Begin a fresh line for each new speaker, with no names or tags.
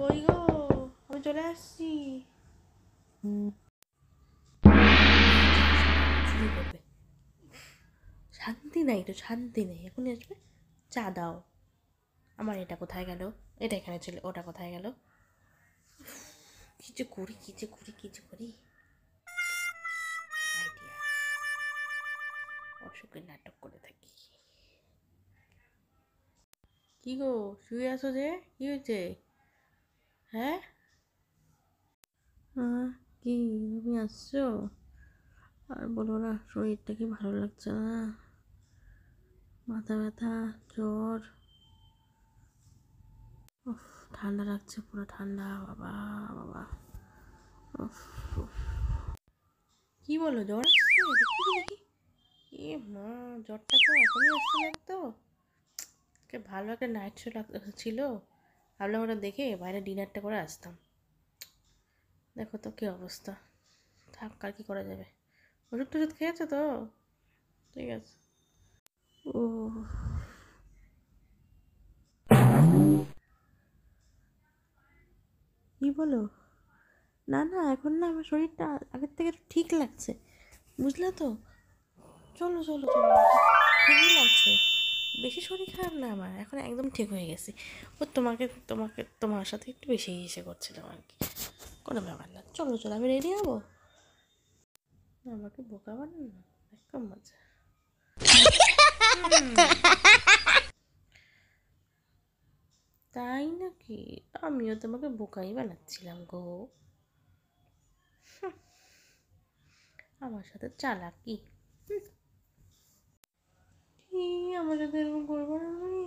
কই গো, আমি চলে আসছি। চুরি করবে, শান্তি নাই, একটু শান্তি নেই। এখনই আসবে, চা দাও। আমার এটা কোথায় গেল? এটা এখানে ছিল, ওটা কোথায় গেল? কি যে করি, কি যে করি, কি যে করি। আইডিয়া, অসুখের নাটক করে থাকি। কি গো, শুয়ে আছো যে? কি হয়েছে? হ্যাঁ, কি তুমি আসছো? আর বলো না, শরীরটা কি ভালো লাগছে না, মাথা ব্যথা, জ্বর। উফ, ঠান্ডা লাগছে, পুরো ঠান্ডা। বাবা বাবা, উফ উফ। কি বলো, জ্বর আসছে? দেখি তো দেখি। এ মা, জ্বরটা তো এখনই আসছে না তো। ভালো একটা নাইট শো ছিল, ভাবলাম ওটা দেখে বাইরে ডিনারটা করে আসতাম। দেখো তো কী অবস্থা। থাক, আর কি করা যাবে। ওষুধ টষুধ খেয়েছো তো? ঠিক আছে। ও, কি বলো? না না, এখন না, আমার শরীরটা আগের থেকে একটু ঠিক লাগছে, বুঝলে তো। চলো চলো চলো, ঠিকই লাগছে। বেশি শরীর খারাপ না আমার, এখন একদম ঠিক হয়ে গেছি। ও তোমাকে তোমাকে তোমার সাথে একটু বেশি ইসে করছিলাম আর কি। কোনো ব্যাপার না, চলো চলো, আমি রেডি হবো। আমাকে বোকা বানান না, একদম মজা। তাই নাকি? আমিও তোমাকে বোকাই বানাচ্ছিলাম গো। আমার সাথে চালাকি। কি, আমার সাথে এরকম করবো না তুমি?